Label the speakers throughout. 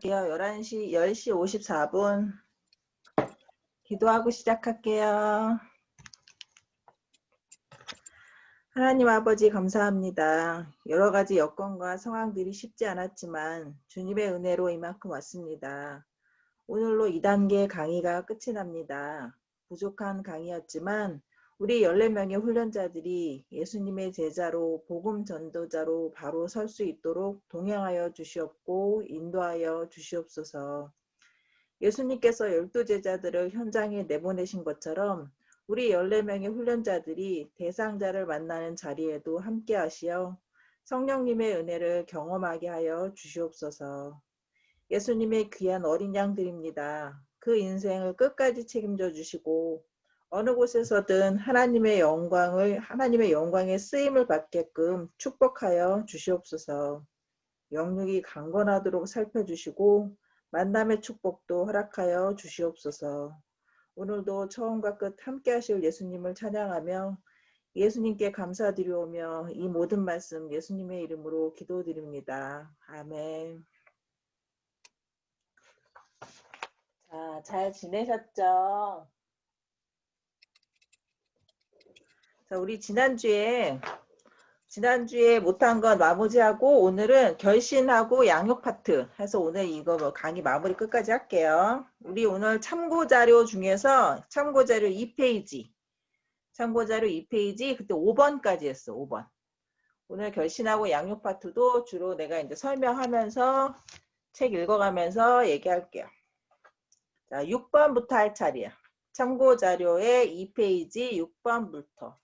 Speaker 1: 11시, 10시 54분 기도하고 시작할게요. 하나님 아버지 감사합니다. 여러 가지 여건과 상황들이 쉽지 않았지만 주님의 은혜로 이만큼 왔습니다. 오늘로 2단계 강의가 끝이 납니다. 부족한 강의였지만 우리 14명의 훈련자들이 예수님의 제자로 복음 전도자로 바로 설 수 있도록 동행하여 주시옵고 인도하여 주시옵소서. 예수님께서 12제자들을 현장에 내보내신 것처럼 우리 14명의 훈련자들이 대상자를 만나는 자리에도 함께 하시어 성령님의 은혜를 경험하게 하여 주시옵소서. 예수님의 귀한 어린 양들입니다. 그 인생을 끝까지 책임져 주시고 어느 곳에서든 하나님의 영광의 쓰임을 받게끔 축복하여 주시옵소서. 영육이 강건하도록 살펴주시고 만남의 축복도 허락하여 주시옵소서. 오늘도 처음과 끝 함께 하실 예수님을 찬양하며 예수님께 감사드리오며 이 모든 말씀 예수님의 이름으로 기도드립니다. 아멘. 자, 잘 지내셨죠? 자, 우리 지난주에 못한 건 마무리하고 오늘은 결신하고 양육 파트 해서 오늘 이거 강의 마무리 끝까지 할게요. 우리 오늘 참고자료 중에서 참고자료 2페이지 그때 5번까지 했어. 5번. 오늘 결신하고 양육 파트도 주로 내가 이제 설명하면서 책 읽어가면서 얘기할게요. 자, 6번부터 할 차례야. 참고자료의 2페이지 6번부터.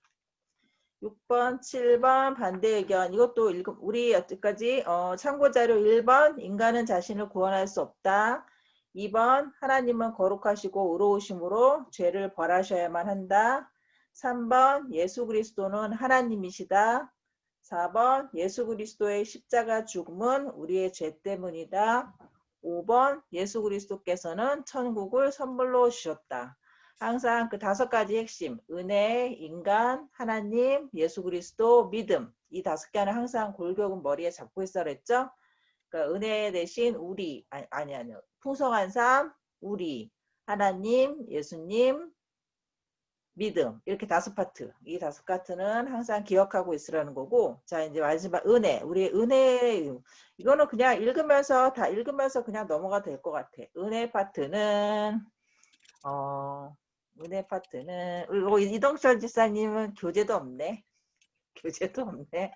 Speaker 1: 6번, 7번 반대 의견 이것도 우리 여태까지 참고자료 1번 인간은 자신을 구원할 수 없다. 2번 하나님은 거룩하시고 의로우심으로 죄를 벌하셔야만 한다. 3번 예수 그리스도는 하나님이시다. 4번 예수 그리스도의 십자가 죽음은 우리의 죄 때문이다. 5번 예수 그리스도께서는 천국을 선물로 주셨다. 항상 그 5가지 핵심, 은혜, 인간, 하나님, 예수 그리스도, 믿음 이 5개는 항상 골격은 머리에 잡고 있어 그랬죠? 그러니까 은혜 대신 우리, 아니요. 풍성한 삶, 우리, 하나님, 예수님, 믿음 이렇게 5파트. 이 5파트는 항상 기억하고 있으라는 거고 자 이제 마지막 은혜. 우리 은혜 이거는 그냥 읽으면서 그냥 넘어가도 될 것 같아. 은혜 파트는 이동철 지사님은 교재도 없네. 교재도 없네.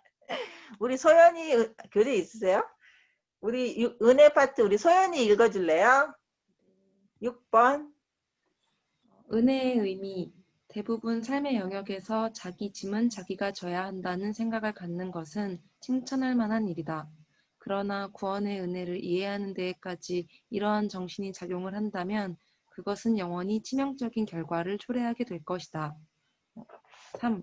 Speaker 1: 우리 소연이 교재 있으세요? 우리 은혜 파트 우리 소연이 읽어줄래요? 6번.
Speaker 2: 은혜의 의미. 대부분 삶의 영역에서 자기 짐은 자기가 져야 한다는 생각을 갖는 것은 칭찬할 만한 일이다. 그러나 구원의 은혜를 이해하는 데에까지 이러한 정신이 작용을 한다면 그것은 영원히 치명적인 결과를 초래하게 될 것이다. 3.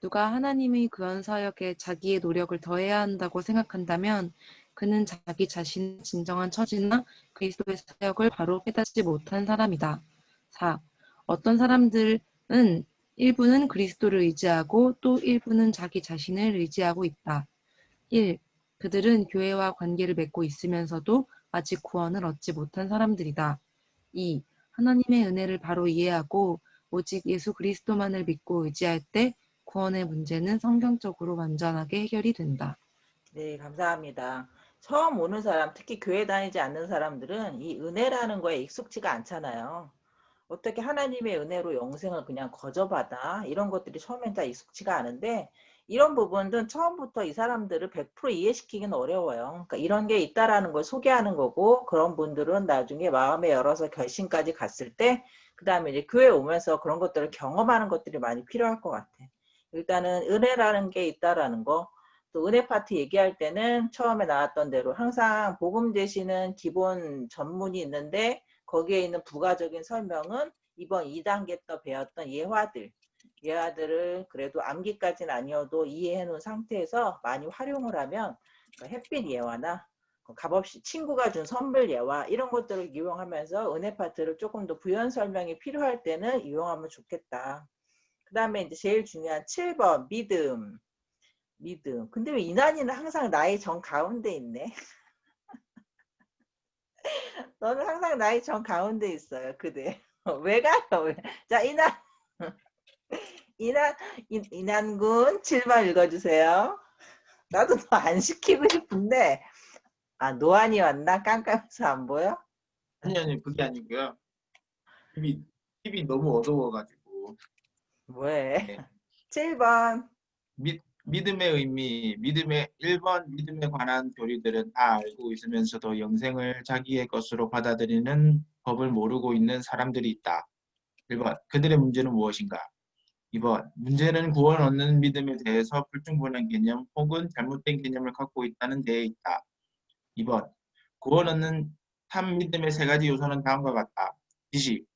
Speaker 2: 누가 하나님의 구원 사역에 자기의 노력을 더해야 한다고 생각한다면 그는 자기 자신의 진정한 처지나 그리스도의 사역을 바로 깨닫지 못한 사람이다. 4. 어떤 사람들은 일부는 그리스도를 의지하고 또 일부는 자기 자신을 의지하고 있다. 1. 그들은 교회와 관계를 맺고 있으면서도 아직 구원을 얻지 못한 사람들이다. 2. 하나님의 은혜를 바로 이해하고 오직 예수 그리스도만을 믿고 의지할 때 구원의 문제는 성경적으로 완전하게 해결이 된다.
Speaker 1: 네, 감사합니다. 처음 오는 사람, 특히 교회 다니지 않는 사람들은 이 은혜라는 거에 익숙지가 않잖아요. 어떻게 하나님의 은혜로 영생을 그냥 거저받아? 이런 것들이 처음엔 다 익숙지가 않은데 이런 부분들은 처음부터 이 사람들을 100% 이해시키기는 어려워요. 그러니까 이런 게 있다라는 걸 소개하는 거고 그런 분들은 나중에 마음에 열어서 결심까지 갔을 때 그 다음에 이제 교회 오면서 그런 것들을 경험하는 것들이 많이 필요할 것 같아. 일단은 은혜라는 게 있다라는 거. 또 은혜 파트 얘기할 때는 처음에 나왔던 대로 항상 복음 되시는 기본 전문이 있는데 거기에 있는 부가적인 설명은 이번 2단계 때 배웠던 예화들을 그래도 암기까지는 아니어도 이해해 놓은 상태에서 많이 활용을 하면 햇빛 예화나 값없이 친구가 준 선물 예화 이런 것들을 이용하면서 은혜 파트를 조금 더 부연 설명이 필요할 때는 이용하면 좋겠다. 그 다음에 이제 제일 중요한 7번 믿음. 근데 왜 이난이는 항상 나의 정 가운데 있네. 너는 항상 나의 정 가운데 있어요. 그대. 왜 가요? 왜? 자, 이난군 7번 읽어주세요. 나도 너 안 시키고 싶은데, 아, 노안이 왔나? 깜깜해서 안 보여?
Speaker 3: 아니, 그게 아니고요. TV 너무 어두워가지고.
Speaker 1: 뭐해?
Speaker 3: 네.
Speaker 1: 7번.
Speaker 3: 믿음의 의미, 1번 믿음에 관한 교리들은 다 알고 있으면서도 영생을 자기의 것으로 받아들이는 법을 모르고 있는 사람들이 있다. 1번, 그들의 문제는 무엇인가? 2번, 문제는 구원 얻는 믿음에 대해서 불충분한 개념 혹은 잘못된 개념을 갖고 있다는 데에 있다. 2번, 구원 얻는 참 믿음의 세 가지 요소는 다음과 같다. 지식,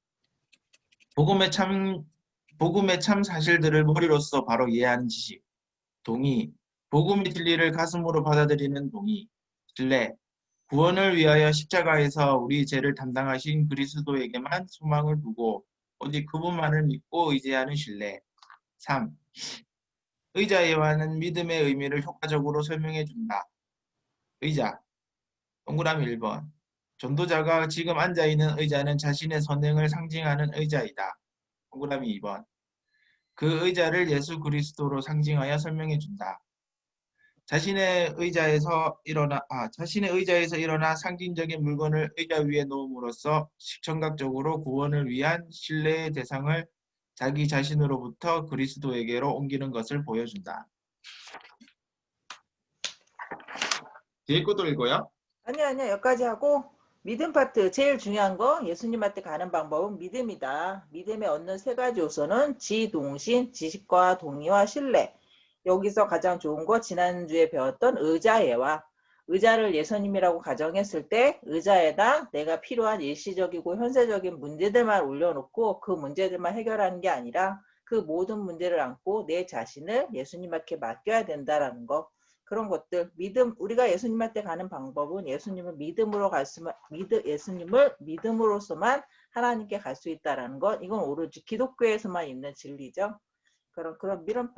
Speaker 3: 복음의 참 사실들을 머리로써 바로 이해하는 지식. 동의, 복음의 진리를 가슴으로 받아들이는 동의. 신뢰, 구원을 위하여 십자가에서 우리 죄를 담당하신 그리스도에게만 소망을 두고 오직 그분만을 믿고 의지하는 신뢰. 3. 의자예와는 믿음의 의미를 효과적으로 설명해 준다. 의자, 동그라미 1번. 전도자가 지금 앉아있는 의자는 자신의 선행을 상징하는 의자이다. 동그라미 2번. 그 의자를 예수 그리스도로 상징하여 설명해 준다. 자신의 의자에서 일어나 상징적인 물건을 의자 위에 놓음으로써 시청각적으로 구원을 위한 신뢰의 대상을 자기 자신으로부터 그리스도에게로 옮기는 것을 보여준다. 뒤에 것도 읽어요?
Speaker 1: 아니야. 여기까지 하고, 믿음 파트. 제일 중요한 거, 예수님한테 가는 방법은 믿음이다. 믿음에 얻는 세 가지 요소는 지동신, 지식과 동의와 신뢰. 여기서 가장 좋은 거 지난주에 배웠던 의자예와 의자를 예수님이라고 가정했을 때 의자에다 내가 필요한 일시적이고 현세적인 문제들만 올려놓고 그 문제들만 해결하는 게 아니라 그 모든 문제를 안고 내 자신을 예수님께 맡겨야 된다라는 거. 그런 것들, 믿음, 우리가 예수님한테 가는 방법은 예수님을 예수님을 믿음으로서만 하나님께 갈 수 있다라는 것. 이건 오로지 기독교에서만 있는 진리죠. 그런 믿음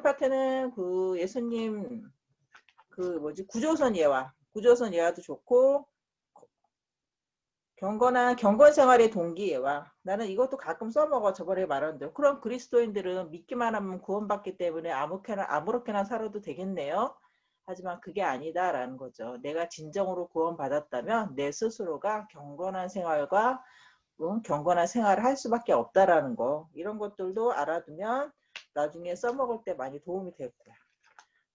Speaker 1: 파트는 그 예수님 구조선 예화도 좋고 경건 생활의 동기 예화. 나는 이것도 가끔 써먹어. 저번에 말한 대로. 그럼 그리스도인들은 믿기만 하면 구원받기 때문에 아무렇게나 살아도 되겠네요. 하지만 그게 아니다라는 거죠. 내가 진정으로 구원받았다면 내 스스로가 경건한 생활을 할 수밖에 없다라는 거. 이런 것들도 알아두면 나중에 써먹을 때 많이 도움이 될 거야.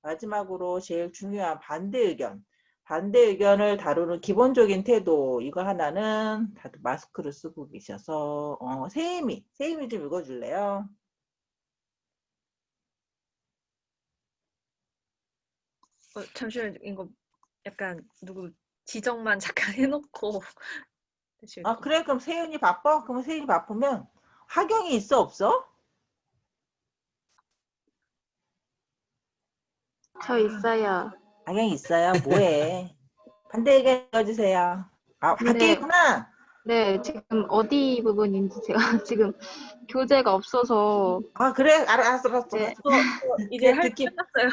Speaker 1: 마지막으로 제일 중요한 반대 의견. 반대 의견을 다루는 기본적인 태도. 이거 하나는 다들 마스크를 쓰고 계셔서 세임이 좀 읽어줄래요?
Speaker 4: 잠시만 이거 약간 누구 지정만 잠깐 해놓고
Speaker 1: 아 그래? 그럼 세윤이 바빠? 그럼 세윤이 바쁘면 하경이 있어 없어?
Speaker 5: 저 있어요.
Speaker 1: 하경이 있어요. 뭐해? 반대 의견 읽어주세요. 아 밖에
Speaker 5: 네.
Speaker 1: 있구나.
Speaker 5: 네, 지금 어디 부분인지 제가 지금 교재가 없어서.
Speaker 1: 아 그래? 알았어.
Speaker 5: 네.
Speaker 4: 이제 할
Speaker 1: 듣기.
Speaker 4: 끝났어요.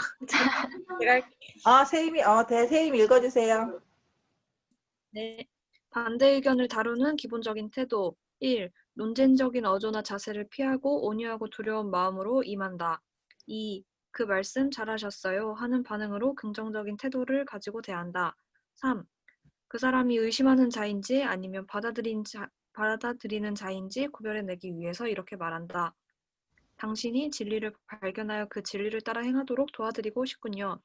Speaker 4: 제가 할게요.
Speaker 1: 세임이 읽어주세요.
Speaker 4: 네. 반대 의견을 다루는 기본적인 태도. 1. 논쟁적인 어조나 자세를 피하고 온유하고 두려운 마음으로 임한다. 2. 그 말씀 잘하셨어요 하는 반응으로 긍정적인 태도를 가지고 대한다. 3. 그 사람이 의심하는 자인지 아니면 받아들이는 자인지 구별해내기 위해서 이렇게 말한다. 당신이 진리를 발견하여 그 진리를 따라 행하도록 도와드리고 싶군요.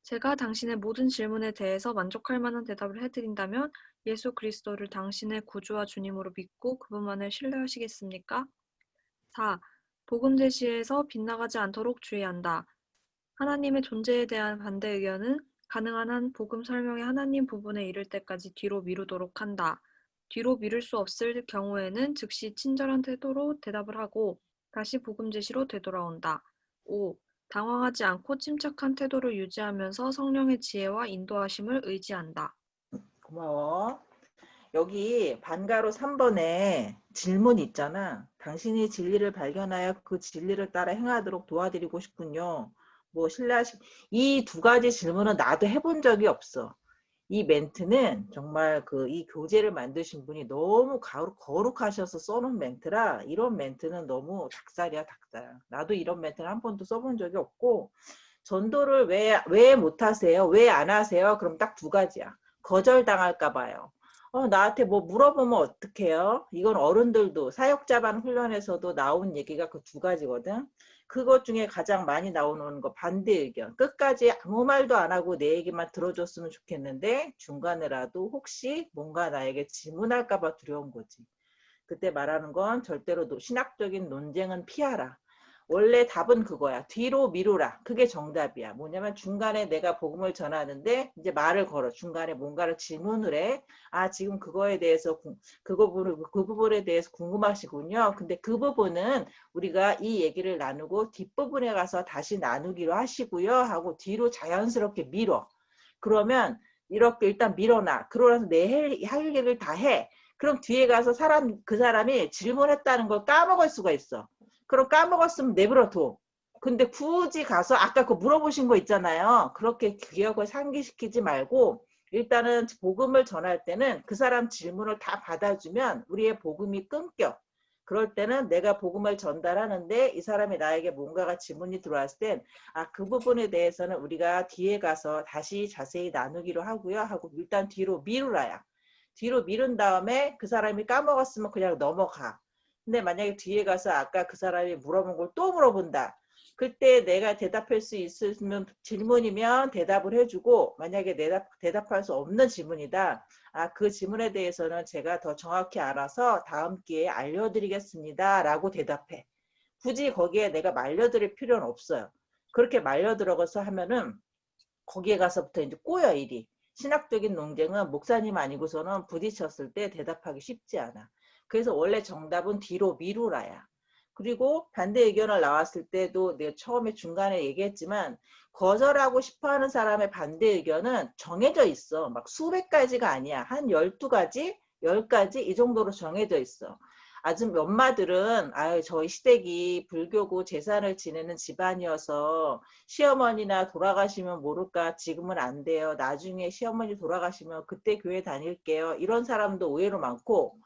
Speaker 4: 제가 당신의 모든 질문에 대해서 만족할 만한 대답을 해드린다면 예수 그리스도를 당신의 구주와 주님으로 믿고 그분만을 신뢰하시겠습니까? 4. 복음 제시에서 빗나가지 않도록 주의한다. 하나님의 존재에 대한 반대 의견은 가능한 한 복음 설명의 하나님 부분에 이를 때까지 뒤로 미루도록 한다. 뒤로 미룰 수 없을 경우에는 즉시 친절한 태도로 대답을 하고 다시 복음 제시로 되돌아온다. 5. 당황하지 않고 침착한 태도를 유지하면서 성령의 지혜와 인도하심을 의지한다.
Speaker 1: 고마워. 여기 반가로 3번에 질문 있잖아. 당신이 진리를 발견하여 그 진리를 따라 행하도록 도와드리고 싶군요. 이 두 가지 질문은 나도 해본 적이 없어. 이 멘트는 정말 이 교재를 만드신 분이 너무 거룩하셔서 써놓은 멘트라 이런 멘트는 너무 닭살이야, 닭살. 나도 이런 멘트를 한 번도 써본 적이 없고 전도를 왜 못하세요? 왜 안 하세요? 그럼 딱 두 가지야. 거절당할까 봐요. 나한테 뭐 물어보면 어떡해요? 이건 어른들도 사역자반 훈련에서도 나온 얘기가 그 두 가지거든. 그것 중에 가장 많이 나오는 거 반대 의견. 끝까지 아무 말도 안 하고 내 얘기만 들어줬으면 좋겠는데 중간에라도 혹시 뭔가 나에게 질문할까 봐 두려운 거지. 그때 말하는 건 절대로 신학적인 논쟁은 피하라. 원래 답은 그거야. 뒤로 미루라. 그게 정답이야. 뭐냐면 중간에 내가 복음을 전하는데 이제 말을 걸어. 중간에 뭔가를 질문을 해. 아, 지금 그거에 대해서 그 부분에 대해서 궁금하시군요. 근데 그 부분은 우리가 이 얘기를 나누고 뒷부분에 가서 다시 나누기로 하시고요. 하고 뒤로 자연스럽게 밀어. 그러면 이렇게 일단 밀어놔. 그러면서 내 할 일을 다 해. 그럼 뒤에 가서 그 사람이 질문했다는 걸 까먹을 수가 있어. 그럼 까먹었으면 내버려둬. 근데 굳이 가서 아까 그 물어보신 거 있잖아요. 그렇게 기억을 상기시키지 말고 일단은 복음을 전할 때는 그 사람 질문을 다 받아주면 우리의 복음이 끊겨. 그럴 때는 내가 복음을 전달하는데 이 사람이 나에게 뭔가가 질문이 들어왔을 땐 그 부분에 대해서는 우리가 뒤에 가서 다시 자세히 나누기로 하고요. 하고 일단 뒤로 미루라야. 뒤로 미룬 다음에 그 사람이 까먹었으면 그냥 넘어가. 근데 만약에 뒤에 가서 아까 그 사람이 물어본 걸 또 물어본다. 그때 내가 대답할 수 있으면 질문이면 대답을 해주고 만약에 대답할 수 없는 질문이다. 그 질문에 대해서는 제가 더 정확히 알아서 다음 기회에 알려드리겠습니다. 라고 대답해. 굳이 거기에 내가 말려드릴 필요는 없어요. 그렇게 말려들어가서 하면은 거기에 가서부터 이제 꼬여 일이. 신학적인 논쟁은 목사님 아니고서는 부딪혔을 때 대답하기 쉽지 않아. 그래서 원래 정답은 뒤로 미루라야. 그리고 반대 의견을 나왔을 때도 내가 처음에 중간에 얘기했지만 거절하고 싶어하는 사람의 반대 의견은 정해져 있어. 막 수백 가지가 아니야. 한 12가지, 10가지 이 정도로 정해져 있어. 아주 엄마들은 저희 시댁이 불교고 제사를 지내는 집안이어서 시어머니나 돌아가시면 모를까 지금은 안 돼요. 나중에 시어머니 돌아가시면 그때 교회 다닐게요. 이런 사람도 의외로 많고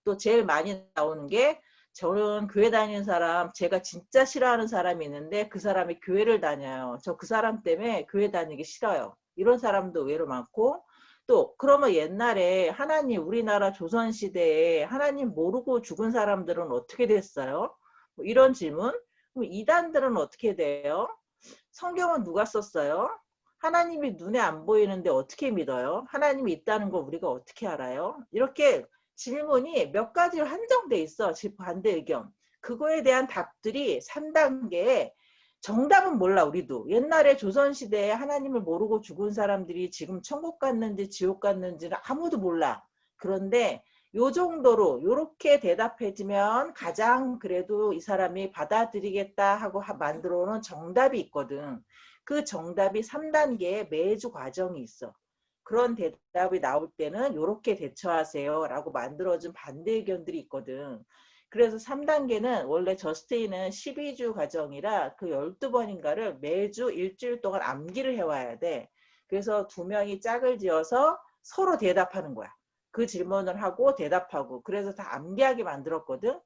Speaker 1: 또 제일 많이 나오는 게 저는 교회 다니는 사람 제가 진짜 싫어하는 사람이 있는데 그 사람이 교회를 다녀요. 저 그 사람 때문에 교회 다니기 싫어요. 이런 사람도 의외로 많고 또 그러면 옛날에 하나님 우리나라 조선시대에 하나님 모르고 죽은 사람들은 어떻게 됐어요? 뭐 이런 질문. 그럼 이단들은 어떻게 돼요? 성경은 누가 썼어요? 하나님이 눈에 안 보이는데 어떻게 믿어요? 하나님이 있다는 걸 우리가 어떻게 알아요? 이렇게 질문이 몇 가지로 한정돼 있어. 반대 의견. 그거에 대한 답들이 3단계에 정답은 몰라 우리도. 옛날에 조선시대에 하나님을 모르고 죽은 사람들이 지금 천국 갔는지 지옥 갔는지는 아무도 몰라. 그런데 요 정도로 요렇게 대답해주면 가장 그래도 이 사람이 받아들이겠다 하고 만들어 놓은 정답이 있거든. 그 정답이 3단계에 매주 과정이 있어. 그런 대답이 나올 때는 요렇게 대처하세요 라고 만들어준 반대 의견들이 있거든. 그래서 3단계는 원래 저스테인은 12주 과정이라 그 12번인가를 매주 일주일 동안 암기를 해와야 돼. 그래서 두 명이 짝을 지어서 서로 대답하는 거야. 그 질문을 하고 대답하고 그래서 다 암기하게 만들었거든.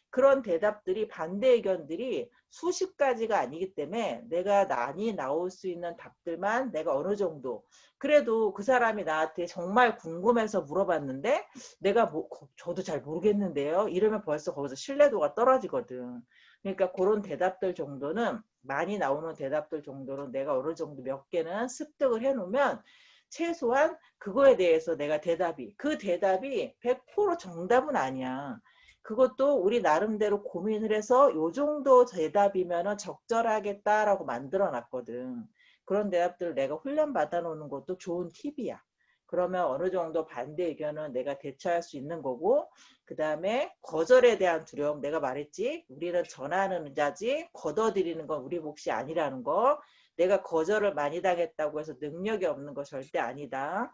Speaker 1: 그런 대답들이 반대 의견들이 수십 가지가 아니기 때문에 내가 많이 나올 수 있는 답들만 내가 어느 정도 그래도 그 사람이 나한테 정말 궁금해서 물어봤는데 내가 저도 잘 모르겠는데요. 이러면 벌써 거기서 신뢰도가 떨어지거든. 그러니까 그런 대답들 정도는 많이 나오는 대답들 정도는 내가 어느 정도 몇 개는 습득을 해놓으면 최소한 그거에 대해서 내가 그 대답이 100% 정답은 아니야. 그것도 우리 나름대로 고민을 해서 요 정도 대답이면 적절하겠다라고 만들어 놨거든. 그런 대답들을 내가 훈련 받아 놓는 것도 좋은 팁이야. 그러면 어느 정도 반대 의견은 내가 대처할 수 있는 거고 그 다음에 거절에 대한 두려움 내가 말했지 우리는 전하는 자지 걷어들이는 건 우리 몫이 아니라는 거 내가 거절을 많이 당했다고 해서 능력이 없는 거 절대 아니다.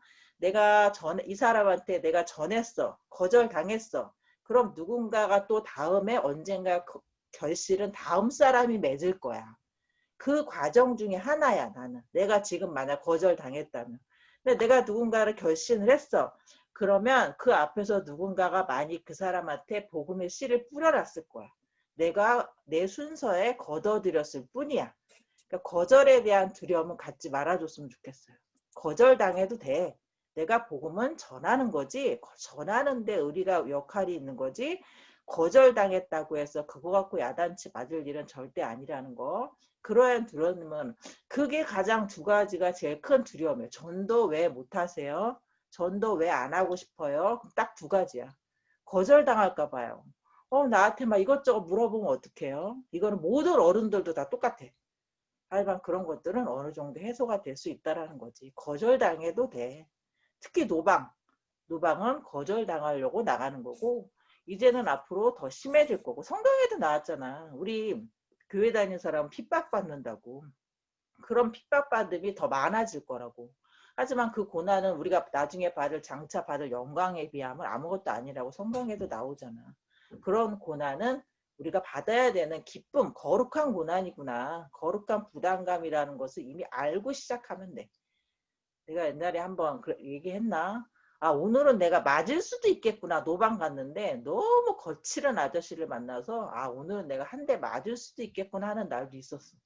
Speaker 1: 이 사람한테 내가 전했어. 거절당했어. 그럼 누군가가 또 다음에 언젠가 결실은 다음 사람이 맺을 거야. 그 과정 중에 하나야 나는. 내가 지금 만약 거절당했다면. 근데 내가 누군가를 결신을 했어. 그러면 그 앞에서 누군가가 많이 그 사람한테 복음의 씨를 뿌려놨을 거야. 내가 내 순서에 걷어들였을 뿐이야. 그러니까 거절에 대한 두려움은 갖지 말아줬으면 좋겠어요. 거절당해도 돼. 내가 복음은 전하는 거지. 전하는데 우리가 역할이 있는 거지. 거절당했다고 해서 그거 갖고 야단치 맞을 일은 절대 아니라는 거. 그러한 두려움은 그게 가장 두 가지가 제일 큰 두려움이에요. 전도 왜 못하세요? 전도 왜 안 하고 싶어요? 딱 두 가지야. 거절당할까 봐요. 나한테 막 이것저것 물어보면 어떡해요? 이거는 모든 어른들도 다 똑같아. 하지만 그런 것들은 어느 정도 해소가 될 수 있다는 거지. 거절당해도 돼. 특히 노방은 거절당하려고 나가는 거고 이제는 앞으로 더 심해질 거고 성경에도 나왔잖아. 우리 교회 다니는 사람은 핍박받는다고. 그런 핍박받음이 더 많아질 거라고. 하지만 그 고난은 우리가 나중에 장차 받을 영광에 비하면 아무것도 아니라고 성경에도 나오잖아. 그런 고난은 우리가 받아야 되는 기쁨, 거룩한 고난이구나. 거룩한 부담감이라는 것을 이미 알고 시작하면 돼. 내가 옛날에 한번 얘기했나? 오늘은 내가 맞을 수도 있겠구나. 노방 갔는데 너무 거칠은 아저씨를 만나서 오늘은 내가 한 대 맞을 수도 있겠구나 하는 날도 있었어.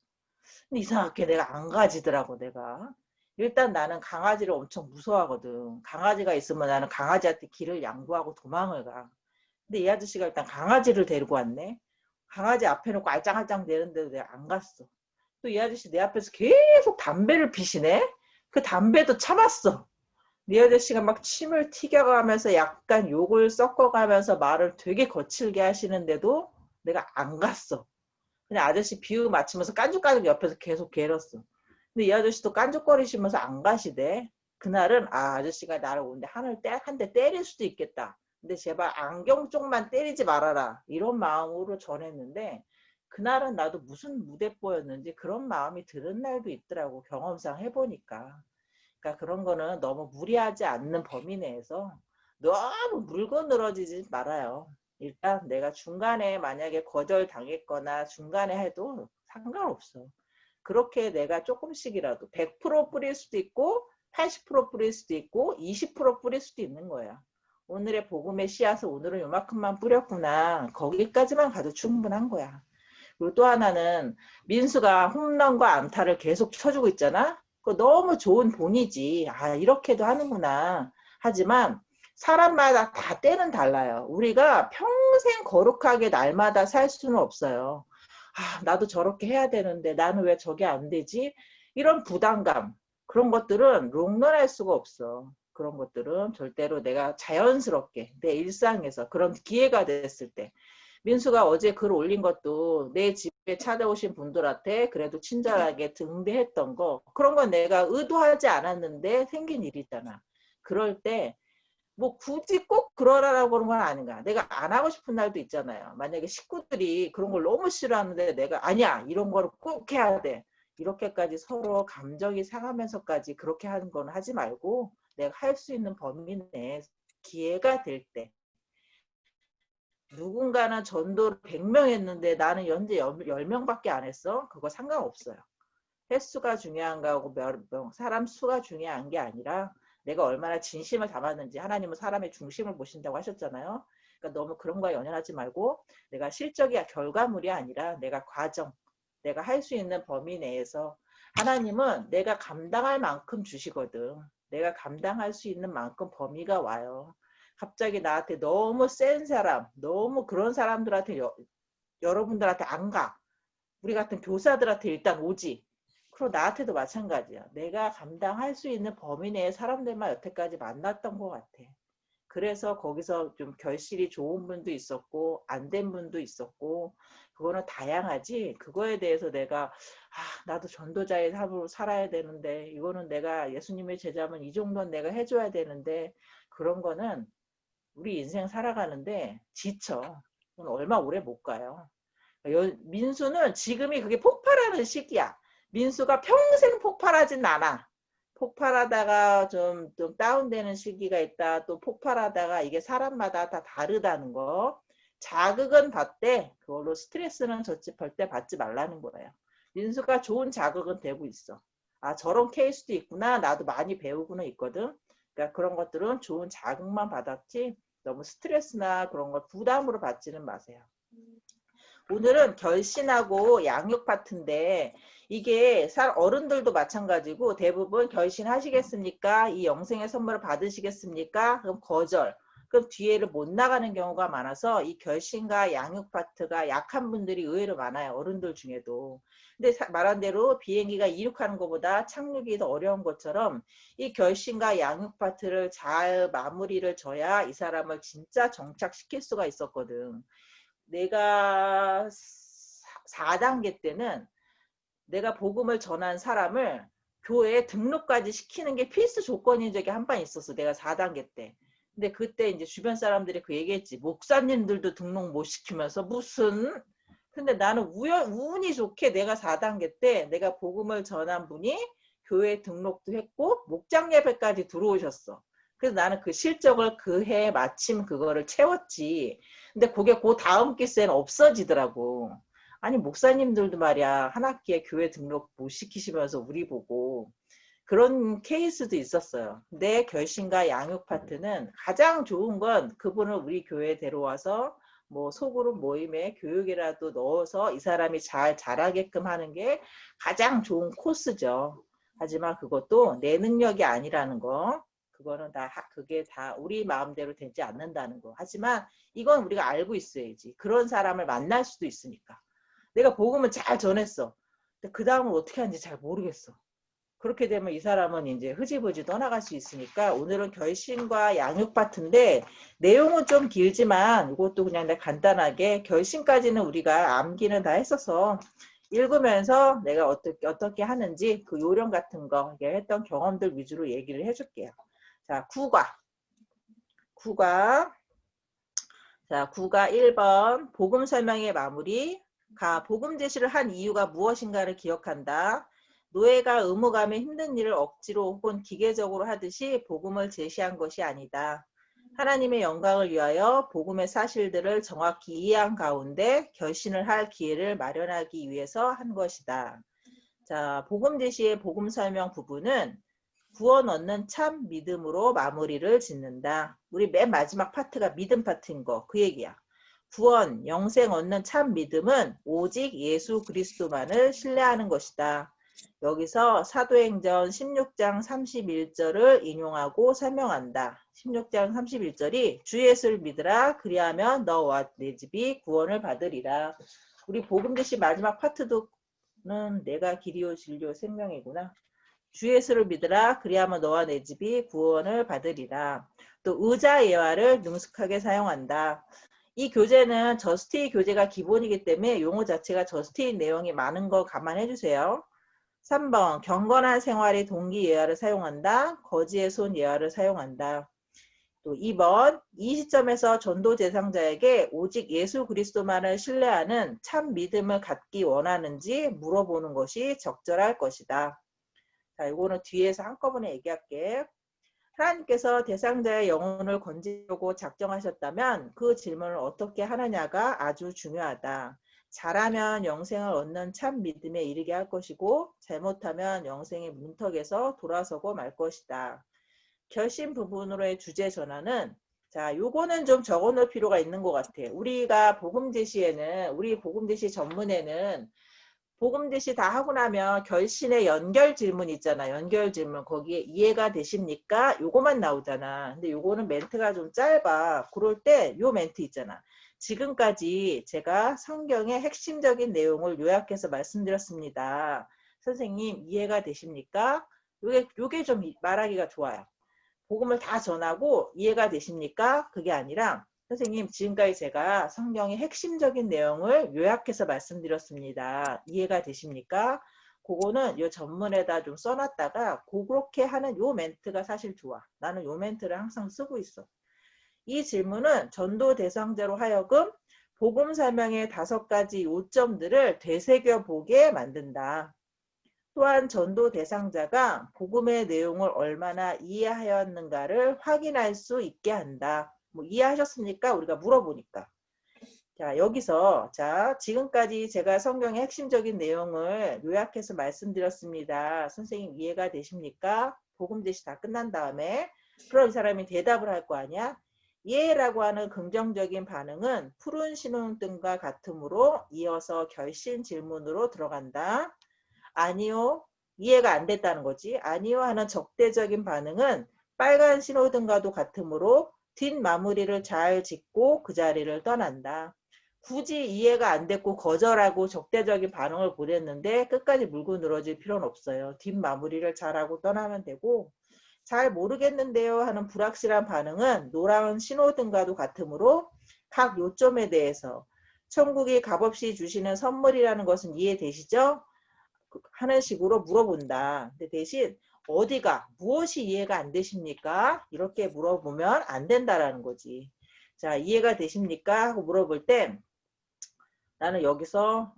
Speaker 1: 근데 이상하게 내가 안 가지더라고. 내가. 일단 나는 강아지를 엄청 무서워하거든. 강아지가 있으면 나는 강아지한테 길을 양보하고 도망을 가. 근데 이 아저씨가 일단 강아지를 데리고 왔네. 강아지 앞에 놓고 알짱알짱 대는데도 내가 안 갔어. 또 이 아저씨 내 앞에서 계속 담배를 피시네. 그 담배도 참았어. 이 아저씨가 막 침을 튀겨가면서 약간 욕을 섞어가면서 말을 되게 거칠게 하시는데도 내가 안 갔어. 그냥 아저씨 비유 맞추면서 깐죽깐죽 옆에서 계속 괴롭어. 근데 이 아저씨도 깐죽거리시면서 안 가시대. 그날은 아저씨가 나를 오는데 한 대 때릴 수도 있겠다. 근데 제발 안경 쪽만 때리지 말아라. 이런 마음으로 전했는데 그날은 나도 무슨 무대뽀였는지 그런 마음이 드는 날도 있더라고. 경험상 해보니까. 그러니까 그런 거는 너무 무리하지 않는 범위 내에서 너무 물고 늘어지지 말아요. 일단 내가 중간에 만약에 거절당했거나 중간에 해도 상관없어. 그렇게 내가 조금씩이라도 100% 뿌릴 수도 있고 80% 뿌릴 수도 있고 20% 뿌릴 수도 있는 거야. 오늘의 복음의 씨앗을 오늘은 요만큼만 뿌렸구나. 거기까지만 가도 충분한 거야. 그리고 또 하나는 민수가 홈런과 안타를 계속 쳐주고 있잖아. 그거 너무 좋은 본이지. 이렇게도 하는구나. 하지만 사람마다 다 때는 달라요. 우리가 평생 거룩하게 날마다 살 수는 없어요. 나도 저렇게 해야 되는데 나는 왜 저게 안 되지? 이런 부담감, 그런 것들은 롱런할 수가 없어. 그런 것들은 절대로 내가 자연스럽게 내 일상에서 그런 기회가 됐을 때 민수가 어제 글 올린 것도 내 집에 찾아오신 분들한테 그래도 친절하게 응대했던 거, 그런 건 내가 의도하지 않았는데 생긴 일이잖아. 그럴 때 뭐 굳이 꼭 그러라라고 그런 건 아닌가. 내가 안 하고 싶은 날도 있잖아요. 만약에 식구들이 그런 걸 너무 싫어하는데 내가 아니야 이런 거를 꼭 해야 돼. 이렇게까지 서로 감정이 상하면서까지 그렇게 하는 건 하지 말고 내가 할 수 있는 범위 내에 기회가 될 때, 누군가는 전도를 100명 했는데 나는 현재 10명밖에 안 했어. 그거 상관없어요. 횟수가 중요한 거고 사람 수가 중요한 게 아니라 내가 얼마나 진심을 담았는지. 하나님은 사람의 중심을 보신다고 하셨잖아요. 그러니까 너무 그런 거에 연연하지 말고 내가 실적이 결과물이 아니라 내가 과정, 내가 할 수 있는 범위 내에서 하나님은 내가 감당할 만큼 주시거든. 내가 감당할 수 있는 만큼 범위가 와요. 갑자기 나한테 너무 센 사람, 너무 그런 사람들한테 여러분들한테 안 가. 우리 같은 교사들한테 일단 오지. 그리고 나한테도 마찬가지야. 내가 감당할 수 있는 범위 내의 사람들만 여태까지 만났던 것 같아. 그래서 거기서 좀 결실이 좋은 분도 있었고 안 된 분도 있었고 그거는 다양하지. 그거에 대해서 내가 나도 전도자의 삶으로 살아야 되는데 이거는 내가 예수님의 제자면 이 정도는 내가 해줘야 되는데 그런 거는 우리 인생 살아가는데 지쳐. 얼마 오래 못 가요. 민수는 지금이 그게 폭발하는 시기야. 민수가 평생 폭발하진 않아. 폭발하다가 좀 다운되는 시기가 있다. 또 폭발하다가 이게 사람마다 다 다르다는 거. 자극은 받되 그걸로 스트레스는 절대 받지 말라는 거예요. 민수가 좋은 자극은 되고 있어. 아, 저런 케이스도 있구나. 나도 많이 배우고는 있거든. 그러니까 그런 것들은 좋은 자극만 받았지 너무 스트레스나 그런 걸 부담으로 받지는 마세요. 오늘은 결신하고 양육 파트인데 이게 어른들도 마찬가지고 대부분 결신하시겠습니까? 이 영생의 선물을 받으시겠습니까? 그럼 거절. 그럼 뒤에를 못 나가는 경우가 많아서 이 결신과 양육 파트가 약한 분들이 의외로 많아요. 어른들 중에도. 근데 말한 대로 비행기가 이륙하는 것보다 착륙이 더 어려운 것처럼 이 결신과 양육 파트를 잘 마무리를 져야 이 사람을 진짜 정착시킬 수가 있었거든. 내가 4단계 때는 내가 복음을 전한 사람을 교회에 등록까지 시키는 게 필수 조건인 적이 한 번 있었어. 내가 4단계 때. 근데 그때 이제 주변 사람들이 그 얘기했지. 목사님들도 등록 못 시키면서 무슨. 근데 나는 운이 좋게 내가 4단계 때 내가 복음을 전한 분이 교회에 등록도 했고 목장 예배까지 들어오셨어. 그래서 나는 그 실적을 그 해 마침 그거를 채웠지. 근데 그게 그 다음 기세는 없어지더라고. 아니 목사님들도 말이야 한 학기에 교회 등록 못 시키시면서 우리 보고 그런 케이스도 있었어요. 내 결신과 양육 파트는 가장 좋은 건 그분을 우리 교회에 데려와서 뭐 소그룹 모임에 교육이라도 넣어서 이 사람이 잘 자라게끔 하는 게 가장 좋은 코스죠. 하지만 그것도 내 능력이 아니라는 거. 그거는 그게 다 우리 마음대로 되지 않는다는 거. 하지만 이건 우리가 알고 있어야지. 그런 사람을 만날 수도 있으니까. 내가 복음을 잘 전했어. 근데 그 다음은 어떻게 하는지 잘 모르겠어. 그렇게 되면 이 사람은 이제 흐지부지 떠나갈 수 있으니까 오늘은 결신과 양육 파트인데 내용은 좀 길지만 이것도 그냥 내가 간단하게 결신까지는 우리가 암기는 다 했어서 읽으면서 내가 어떻게 하는지 그 요령 같은 거 했던 경험들 위주로 얘기를 해줄게요. 자, 국가. 자, 국가 1번 복음 설명의 마무리. 복음 제시를 한 이유가 무엇인가를 기억한다. 노예가 의무감에 힘든 일을 억지로 혹은 기계적으로 하듯이 복음을 제시한 것이 아니다. 하나님의 영광을 위하여 복음의 사실들을 정확히 이해한 가운데 결신을 할 기회를 마련하기 위해서 한 것이다. 자, 복음 제시의 복음 설명 부분은 구원 얻는 참 믿음으로 마무리를 짓는다. 우리 맨 마지막 파트가 믿음 파트인 거, 그 얘기야. 구원, 영생 얻는 참 믿음은 오직 예수 그리스도만을 신뢰하는 것이다. 여기서 사도행전 16장 31절을 인용하고 설명한다. 16장 31절이 주 예수를 믿으라 그리하면 너와 내 집이 구원을 받으리라. 우리 복음 제시 마지막 파트도는 내가 길이요 진리요 생명이구나. 주 예수를 믿으라 그리하면 너와 내 집이 구원을 받으리라. 또 의자 예화를 능숙하게 사용한다. 이 교재는 저스트잇 교재가 기본이기 때문에 용어 자체가 저스트잇 내용이 많은 거 감안해 주세요. 3번 경건한 생활의 동기 예화를 사용한다. 거지의 손 예화를 사용한다. 또 2번 이 시점에서 전도 대상자에게 오직 예수 그리스도만을 신뢰하는 참 믿음을 갖기 원하는지 물어보는 것이 적절할 것이다. 자, 이거는 뒤에서 한꺼번에 얘기할게. 하나님께서 대상자의 영혼을 건지려고 작정하셨다면 그 질문을 어떻게 하느냐가 아주 중요하다. 잘하면 영생을 얻는 참 믿음에 이르게 할 것이고 잘못하면 영생의 문턱에서 돌아서고 말 것이다. 결심 부분으로의 주제 전환은 자, 요거는 좀 적어놓을 필요가 있는 것 같아. 우리가 복음 제시에는 우리 복음 제시 전문에는 복음 제시 다 하고 나면 결신의 연결 질문 있잖아. 연결 질문 거기에 이해가 되십니까? 요거만 나오잖아. 근데 요거는 멘트가 좀 짧아. 그럴 때 요 멘트 있잖아. 지금까지 제가 성경의 핵심적인 내용을 요약해서 말씀드렸습니다. 선생님 이해가 되십니까? 요게 좀 말하기가 좋아요. 복음을 다 전하고 이해가 되십니까? 그게 아니라 선생님 지금까지 제가 성경의 핵심적인 내용을 요약해서 말씀드렸습니다. 이해가 되십니까? 그거는 이 전문에다 좀 써놨다가 그렇게 하는 요 멘트가 사실 좋아. 나는 요 멘트를 항상 쓰고 있어. 이 질문은 전도 대상자로 하여금 복음 설명의 5가지 요점들을 되새겨보게 만든다. 또한 전도 대상자가 복음의 내용을 얼마나 이해하였는가를 확인할 수 있게 한다. 뭐 이해하셨습니까? 우리가 물어보니까. 자, 여기서 자, 지금까지 제가 성경의 핵심적인 내용을 요약해서 말씀드렸습니다. 선생님 이해가 되십니까? 복음 제시 다 끝난 다음에 그럼 이 사람이 대답을 할 거 아니야? 예라고 하는 긍정적인 반응은 푸른 신호등과 같으므로 이어서 결신 질문으로 들어간다. 아니요. 이해가 안 됐다는 거지. 아니요 하는 적대적인 반응은 빨간 신호등과도 같으므로 뒷마무리를 잘 짓고 그 자리를 떠난다. 굳이 이해가 안 됐고 거절하고 적대적인 반응을 보냈는데 끝까지 물고 늘어질 필요는 없어요. 뒷마무리를 잘하고 떠나면 되고 잘 모르겠는데요 하는 불확실한 반응은 노란 신호등과도 같으므로 각 요점에 대해서 천국이 값없이 주시는 선물이라는 것은 이해되시죠? 하는 식으로 물어본다. 근데 대신 어디가 무엇이 이해가 안 되십니까? 이렇게 물어보면 안 된다라는 거지. 자, 이해가 되십니까? 하고 물어볼 때 나는 여기서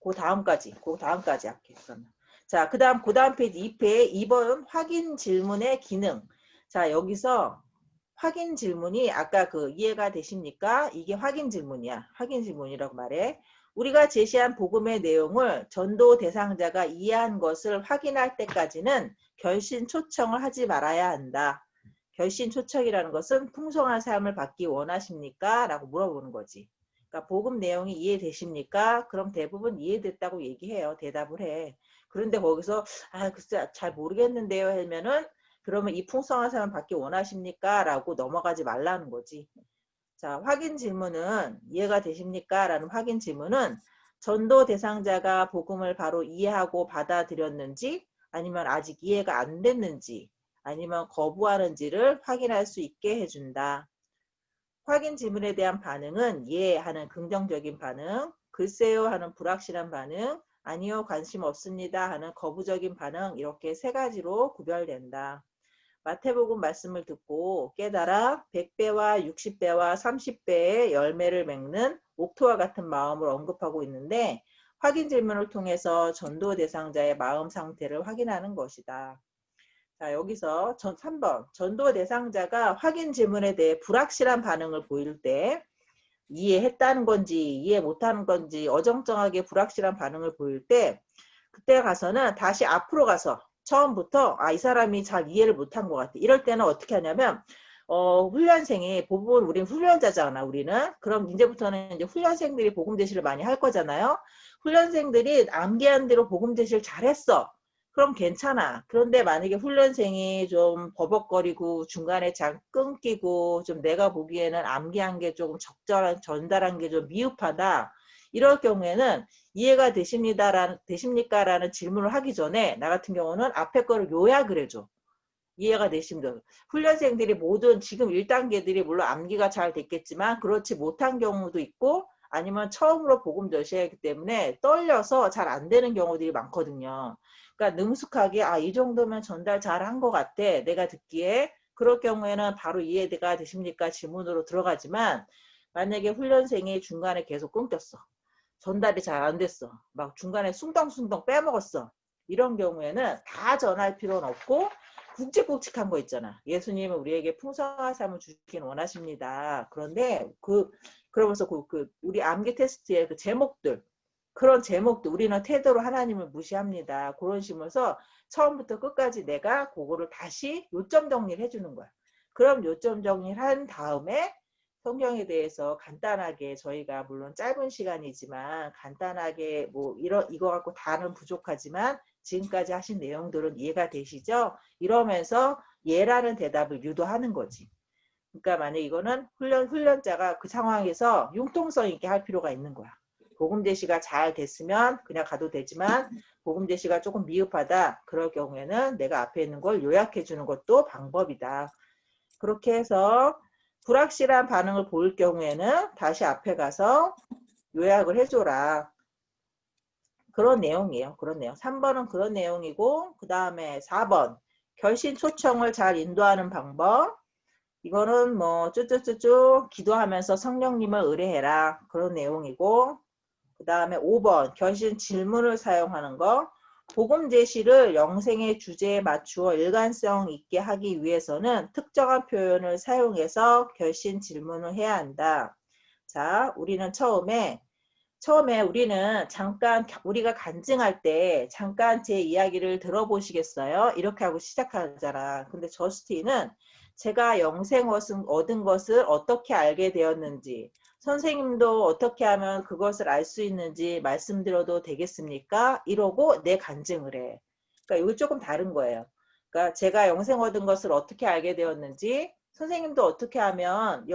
Speaker 1: 그 다음까지 할게. 자, 그 다음 페이지 2회 2번 확인 질문의 기능. 자, 여기서 확인 질문이 아까 그 이해가 되십니까? 이게 확인 질문이야. 확인 질문이라고 말해. 우리가 제시한 복음의 내용을 전도 대상자가 이해한 것을 확인할 때까지는 결신 초청을 하지 말아야 한다. 결신 초청이라는 것은 풍성한 삶을 받기 원하십니까? 라고 물어보는 거지. 그러니까 복음 내용이 이해되십니까? 그럼 대부분 이해됐다고 얘기해요. 대답을 해. 그런데 거기서 글쎄 잘 모르겠는데요 하면은 그러면 이 풍성한 삶을 받기 원하십니까? 라고 넘어가지 말라는 거지. 자, 확인 질문은 이해가 되십니까? 라는 확인 질문은 전도 대상자가 복음을 바로 이해하고 받아들였는지 아니면 아직 이해가 안 됐는지 아니면 거부하는지를 확인할 수 있게 해준다. 확인 질문에 대한 반응은 예 하는 긍정적인 반응, 글쎄요 하는 불확실한 반응, 아니요 관심 없습니다 하는 거부적인 반응 이렇게 세 가지로 구별된다. 마태복음 말씀을 듣고 깨달아 100배와 60배와 30배의 열매를 맺는 옥토와 같은 마음을 언급하고 있는데 확인 질문을 통해서 전도 대상자의 마음 상태를 확인하는 것이다. 자, 여기서 3번 전도 대상자가 확인 질문에 대해 불확실한 반응을 보일 때 이해했다는 건지 이해 못하는 건지 어정쩡하게 불확실한 반응을 보일 때 그때 가서는 다시 앞으로 가서 처음부터 이 사람이 잘 이해를 못한 것 같아. 이럴 때는 어떻게 하냐면 훈련생이 보분 우린 훈련자잖아 우리는. 그럼 이제부터는 이제 훈련생들이 복음 제시를 많이 할 거잖아요. 훈련생들이 암기한 대로 복음 제시를 잘했어. 그럼 괜찮아. 그런데 만약에 훈련생이 좀 버벅거리고 중간에 잘 끊기고 좀 내가 보기에는 암기한 게 조금 적절한 전달한 게 좀 미흡하다. 이럴 경우에는 이해가 되십니까? 라는 질문을 하기 전에 나 같은 경우는 앞에 거를 요약을 해줘. 이해가 되십니까? 훈련생들이 모든 지금 1단계들이 물론 암기가 잘 됐겠지만 그렇지 못한 경우도 있고 아니면 처음으로 복음 제시하기 때문에 떨려서 잘 안 되는 경우들이 많거든요. 그러니까 능숙하게 이 정도면 전달 잘한 것 같아. 내가 듣기에. 그럴 경우에는 바로 이해가 되십니까? 질문으로 들어가지만 만약에 훈련생이 중간에 계속 끊겼어. 전달이 잘 안 됐어. 막 중간에 숭덩숭덩 빼먹었어. 이런 경우에는 다 전할 필요는 없고 굵직굵직한 거 있잖아. 예수님은 우리에게 풍성한 삶을 주시긴 원하십니다. 그런데 그러면서 우리 암기 테스트의 그 제목들 그런 제목들 우리는 태도로 하나님을 무시합니다. 그런 식으로서 처음부터 끝까지 내가 그거를 다시 요점 정리를 해주는 거야. 그럼 요점 정리를 한 다음에 성경에 대해서 간단하게 저희가 물론 짧은 시간이지만 간단하게 뭐 이거 갖고 다는 부족하지만 지금까지 하신 내용들은 이해가 되시죠? 이러면서 예라는 대답을 유도하는 거지. 그러니까 만약 이거는 훈련자가 그 상황에서 융통성 있게 할 필요가 있는 거야. 복음 제시가 잘 됐으면 그냥 가도 되지만 복음 제시가 조금 미흡하다. 그럴 경우에는 내가 앞에 있는 걸 요약해 주는 것도 방법이다. 그렇게 해서 불확실한 반응을 보일 경우에는 다시 앞에 가서 요약을 해줘라. 그런 내용이에요. 그런 내용. 3번은 그런 내용이고 그 다음에 4번 결신 초청을 잘 인도하는 방법. 이거는 뭐 쭈쭈쭈쭈 기도하면서 성령님을 의뢰해라. 그런 내용이고 그 다음에 5번 결신 질문을 사용하는 거. 복음 제시를 영생의 주제에 맞추어 일관성 있게 하기 위해서는 특정한 표현을 사용해서 결신 질문을 해야 한다. 자, 우리는 처음에 우리는 잠깐 우리가 간증할 때 잠깐 제 이야기를 들어보시겠어요? 이렇게 하고 시작하잖아. 근데 저스틴은 제가 영생 얻은 것을 어떻게 알게 되었는지, 선생님도 어떻게 하면 그것을 알 수 있는지 말씀드려도 되겠습니까? 이러고 내 간증을 해. 그러니까 이거 조금 다른 거예요. 그러니까 제가 영생 얻은 것을 어떻게 알게 되었는지, 선생님도 어떻게 하면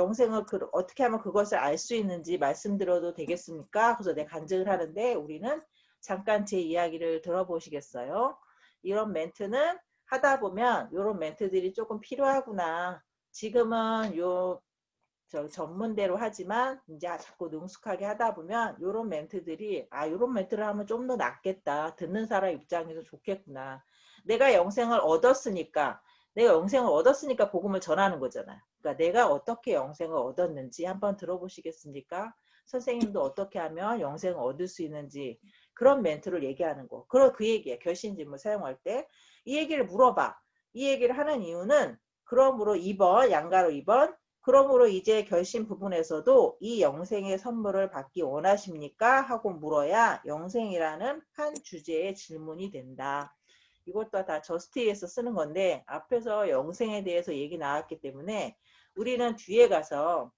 Speaker 1: 어떻게 하면 그것을 알 수 있는지 말씀드려도 되겠습니까? 그래서 내 간증을 하는데 우리는 잠깐 제 이야기를 들어보시겠어요? 이런 멘트는 하다 보면 이런 멘트들이 조금 필요하구나. 지금은 전문대로 하지만 이제 자꾸 능숙하게 하다 보면 이런 멘트들이 이런 멘트를 하면 좀 더 낫겠다. 듣는 사람 입장에서 좋겠구나. 내가 영생을 얻었으니까 복음을 전하는 거잖아. 그러니까 내가 어떻게 영생을 얻었는지 한번 들어보시겠습니까? 선생님도 어떻게 하면 영생을 얻을 수 있는지 그런 멘트를 얘기하는 거. 그 얘기야. 결신질문 사용할 때. 이 얘기를 물어봐. 이 얘기를 하는 이유는 그러므로 2번, 양가로 2번. 그러므로 이제 결심 부분에서도 이 영생의 선물을 받기 원하십니까? 하고 물어야 영생이라는 한 주제의 질문이 된다. 이것도 다 저스티에서 쓰는 건데 앞에서 영생에 대해서 얘기 나왔기 때문에 우리는 뒤에 가서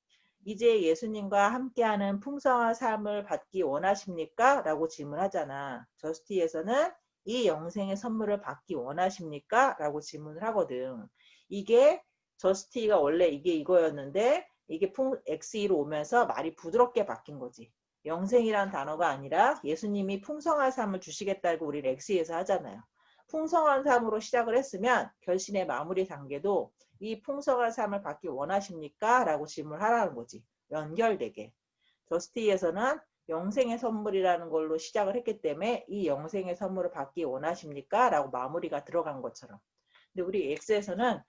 Speaker 1: 이제 예수님과 함께하는 풍성한 삶을 받기 원하십니까? 라고 질문하잖아. 저스티에서는 이 영생의 선물을 받기 원하십니까? 라고 질문을 하거든. 이게 저스티가 원래 이게 이거였는데 이게 X2로 오면서 말이 부드럽게 바뀐 거지. 영생이란 단어가 아니라 예수님이 풍성한 삶을 주시겠다고 우리는 X2에서 하잖아요. 풍성한 삶으로 시작을 했으면 결신의 마무리 단계도 이 풍성한 삶을 받기 원하십니까? 라고 질문을 하라는 거지. 연결되게. 저스티에서는 영생의 선물이라는 걸로 시작을 했기 때문에 이 영생의 선물을 받기 원하십니까? 라고 마무리가 들어간 것처럼. 근데 우리 X에서는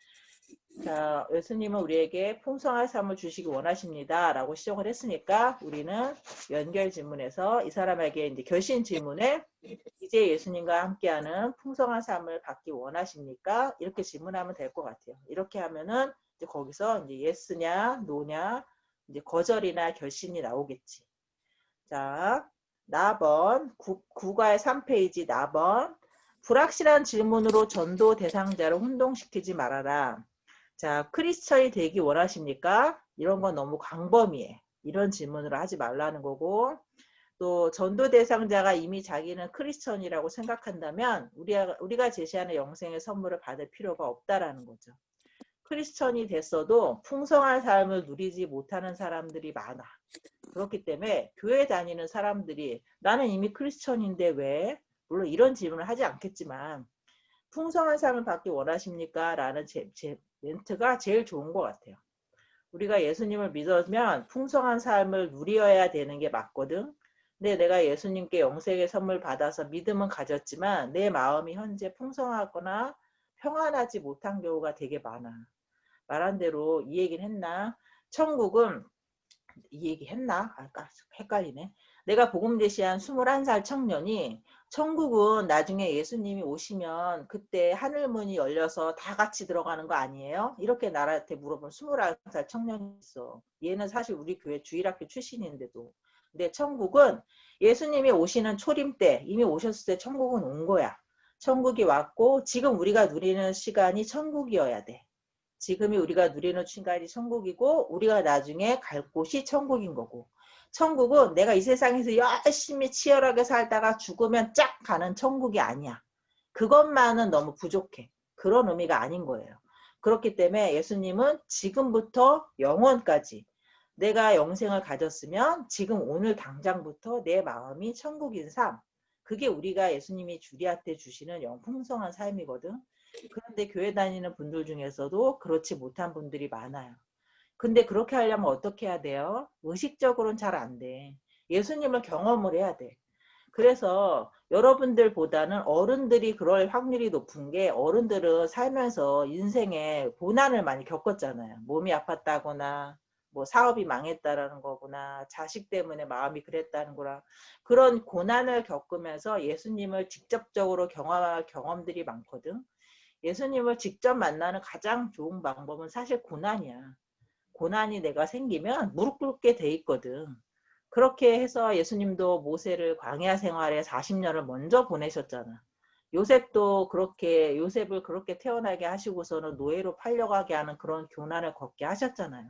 Speaker 1: 자, 예수님은 우리에게 풍성한 삶을 주시기 원하십니다. 라고 시작을 했으니까 우리는 연결 질문에서 이 사람에게 이제 결신 질문에 이제 예수님과 함께하는 풍성한 삶을 받기 원하십니까? 이렇게 질문하면 될 것 같아요. 이렇게 하면은 이제 거기서 이제 예스냐, 노냐, 이제 거절이나 결신이 나오겠지. 자, 나번 9과의 3페이지 나번 불확실한 질문으로 전도 대상자를 혼동시키지 말아라. 자, 크리스천이 되기 원하십니까? 이런 건 너무 광범위해. 이런 질문을 하지 말라는 거고 또 전도 대상자가 이미 자기는 크리스천이라고 생각한다면 우리가 제시하는 영생의 선물을 받을 필요가 없다라는 거죠. 크리스천이 됐어도 풍성한 삶을 누리지 못하는 사람들이 많아. 그렇기 때문에 교회 다니는 사람들이 나는 이미 크리스천인데 왜? 물론 이런 질문을 하지 않겠지만 풍성한 삶을 받기 원하십니까? 라는 멘트가 제일 좋은 것 같아요. 우리가 예수님을 믿으면 풍성한 삶을 누려야 되는 게 맞거든. 근데 내가 예수님께 영생의 선물 받아서 믿음은 가졌지만 내 마음이 현재 풍성하거나 평안하지 못한 경우가 되게 많아. 말한 대로 이 얘기는 했나? 천국은 이 얘기 했나? 아까 헷갈리네. 내가 복음 제시한 21살 청년이 천국은 나중에 예수님이 오시면 그때 하늘문이 열려서 다 같이 들어가는 거 아니에요? 이렇게 나한테 물어본 21살 청년이 있어. 얘는 사실 우리 교회 주일학교 출신인데도. 근데 천국은 예수님이 오시는 초림 때 이미 오셨을 때 천국은 온 거야. 천국이 왔고 지금 우리가 누리는 시간이 천국이어야 돼. 지금이 우리가 누리는 시간이 천국이고 우리가 나중에 갈 곳이 천국인 거고 천국은 내가 이 세상에서 열심히 치열하게 살다가 죽으면 쫙 가는 천국이 아니야. 그것만은 너무 부족해. 그런 의미가 아닌 거예요. 그렇기 때문에 예수님은 지금부터 영원까지 내가 영생을 가졌으면 지금 오늘 당장부터 내 마음이 천국인 삶. 그게 우리가 예수님이 우리한테 주시는 풍성한 삶이거든. 그런데 교회 다니는 분들 중에서도 그렇지 못한 분들이 많아요. 근데 그렇게 하려면 어떻게 해야 돼요? 의식적으로는 잘 안 돼. 예수님을 경험을 해야 돼. 그래서 여러분들보다는 어른들이 그럴 확률이 높은 게 어른들은 살면서 인생에 고난을 많이 겪었잖아요. 몸이 아팠다거나 뭐 사업이 망했다라는 거구나 자식 때문에 마음이 그랬다는 거라 그런 고난을 겪으면서 예수님을 직접적으로 경험할 경험들이 많거든. 예수님을 직접 만나는 가장 좋은 방법은 사실 고난이야. 고난이 내가 생기면 무릎 꿇게 돼 있거든. 그렇게 해서 예수님도 모세를 광야 생활에 40년을 먼저 보내셨잖아. 요셉도 그렇게 요셉을 그렇게 태어나게 하시고서는 노예로 팔려가게 하는 그런 교난을 겪게 하셨잖아요.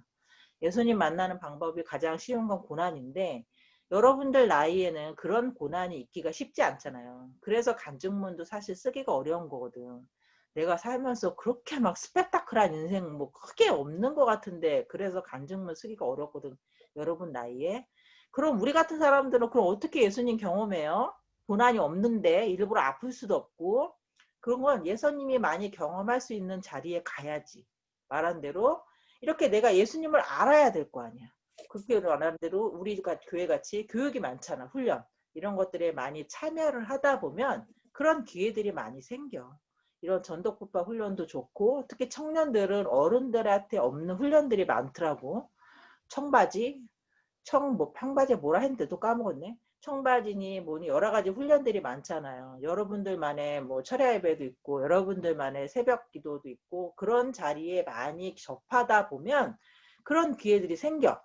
Speaker 1: 예수님 만나는 방법이 가장 쉬운 건 고난인데 여러분들 나이에는 그런 고난이 있기가 쉽지 않잖아요. 그래서 간증문도 사실 쓰기가 어려운 거거든. 내가 살면서 그렇게 막 스펙타클한 인생 뭐 크게 없는 것 같은데 그래서 간증문 쓰기가 어렵거든. 여러분 나이에. 그럼 우리 같은 사람들은 그럼 어떻게 예수님 경험해요? 고난이 없는데 일부러 아플 수도 없고 그런 건 예수님이 많이 경험할 수 있는 자리에 가야지. 말한 대로 이렇게 내가 예수님을 알아야 될 거 아니야. 그렇게 말한 대로 우리가 교회같이 교육이 많잖아. 훈련. 이런 것들에 많이 참여를 하다 보면 그런 기회들이 많이 생겨. 이런 전도국파 훈련도 좋고 특히 청년들은 어른들한테 없는 훈련들이 많더라고. 청바지, 평바지에 뭐라 했는데도 까먹었네. 청바지니 뭐니 여러 가지 훈련들이 많잖아요. 여러분들만의 뭐 철야 예배도 있고 여러분들만의 새벽 기도도 있고 그런 자리에 많이 접하다 보면 그런 기회들이 생겨.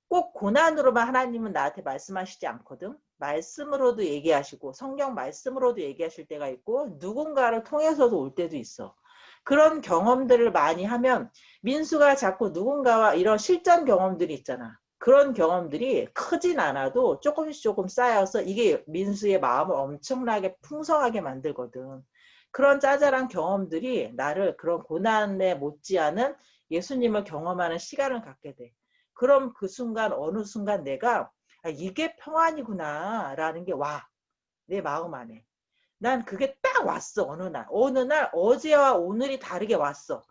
Speaker 1: 꼭 고난으로만 하나님은 나한테 말씀하시지 않거든. 말씀으로도 얘기하시고 성경 말씀으로도 얘기하실 때가 있고 누군가를 통해서도 올 때도 있어. 그런 경험들을 많이 하면 민수가 자꾸 누군가와 이런 실전 경험들이 있잖아. 그런 경험들이 크진 않아도 조금씩 조금 쌓여서 이게 민수의 마음을 엄청나게 풍성하게 만들거든. 그런 짜잘한 경험들이 나를 그런 고난에 못지않은 예수님을 경험하는 시간을 갖게 돼. 그럼 그 순간 어느 순간 내가 이게 평안이구나 라는 게 와. 내 마음 안에. 난 그게 딱 왔어. 어느 날 어제와 오늘이 다르게 왔어.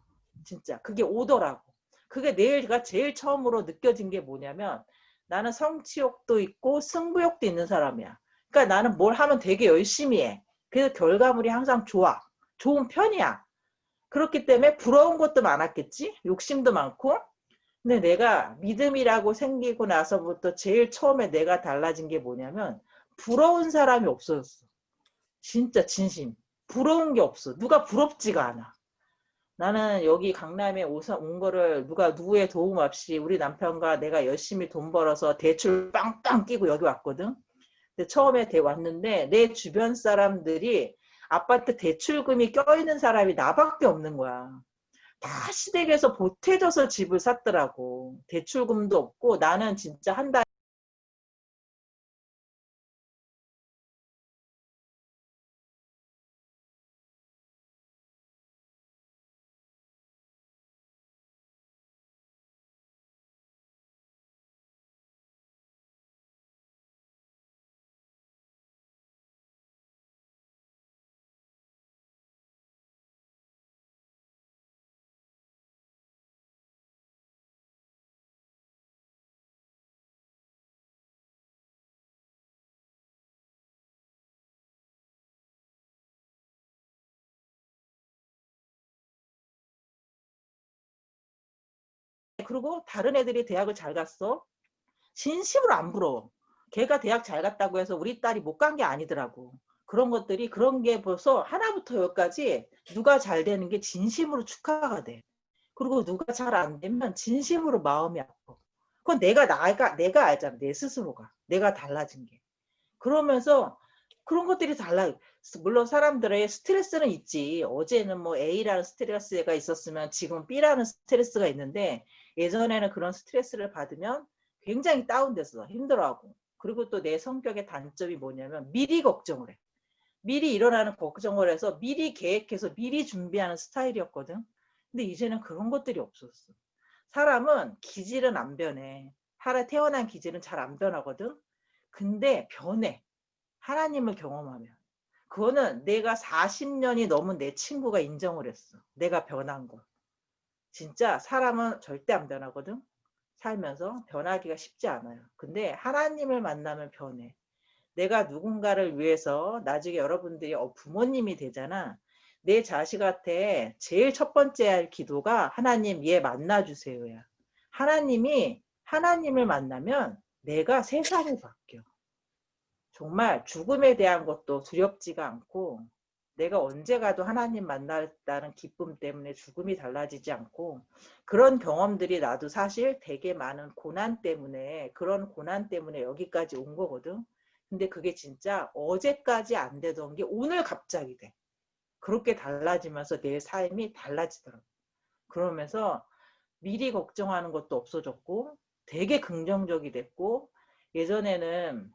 Speaker 1: 진짜 그게 오더라고. 그게 내가 제일 처음으로 느껴진 게 뭐냐면 나는 성취욕도 있고 승부욕도 있는 사람이야. 그러니까 나는 뭘 하면 되게 열심히 해. 그래서 결과물이 항상 좋아. 좋은 편이야. 그렇기 때문에 부러운 것도 많았겠지. 욕심도 많고. 근데 내가 믿음이라고 생기고 나서부터 제일 처음에 내가 달라진 게 뭐냐면 부러운 사람이 없어졌어. 진짜 진심. 부러운 게 없어. 누가 부럽지가 않아. 나는 여기 강남에 온 거를 누구의 도움 없이 우리 남편과 내가 열심히 돈 벌어서 대출 빵빵 끼고 여기 왔거든. 근데 처음에 왔는데 내 주변 사람들이 아파트 대출금이 껴있는 사람이 나밖에 없는 거야. 다 시댁에서 보태져서 집을 샀더라고. 대출금도 없고 나는 진짜 한 달 그리고 다른 애들이 대학을 잘 갔어. 진심으로 안 부러워. 걔가 대학 잘 갔다고 해서 우리 딸이 못 간 게 아니더라고. 그런 게 벌써 하나부터 열까지 누가 잘 되는 게 진심으로 축하가 돼. 그리고 누가 잘 안 되면 진심으로 마음이 아파. 그건 내가 알잖아. 내 스스로가. 내가 달라진 게. 그러면서 그런 것들이 달라. 물론 사람들의 스트레스는 있지. 어제는 뭐 A라는 스트레스가 있었으면 지금 B라는 스트레스가 있는데 예전에는 그런 스트레스를 받으면 굉장히 다운됐어. 힘들어하고. 그리고 또 내 성격의 단점이 뭐냐면 미리 걱정을 해. 미리 일어나는 걱정을 해서 미리 계획해서 미리 준비하는 스타일이었거든. 근데 이제는 그런 것들이 없었어. 사람은 기질은 안 변해. 태어난 기질은 잘 안 변하거든. 근데 변해. 하나님을 경험하면. 그거는 내가 40년이 넘은 내 친구가 인정을 했어. 내가 변한 거. 진짜 사람은 절대 안 변하거든. 살면서 변하기가 쉽지 않아요. 근데 하나님을 만나면 변해. 내가 누군가를 위해서 나중에 여러분들이 부모님이 되잖아. 내 자식한테 제일 첫 번째 할 기도가 하나님 얘 만나주세요야. 하나님을 만나면 내가 세상이 바뀌어. 정말 죽음에 대한 것도 두렵지가 않고 내가 언제 가도 하나님 만났다는 기쁨 때문에 죽음이 달라지지 않고 그런 경험들이 나도 사실 되게 많은 고난 때문에 그런 고난 때문에 여기까지 온 거거든. 근데 그게 진짜 어제까지 안 되던 게 오늘 갑자기 돼. 그렇게 달라지면서 내 삶이 달라지더라고. 그러면서 미리 걱정하는 것도 없어졌고 되게 긍정적이 됐고 예전에는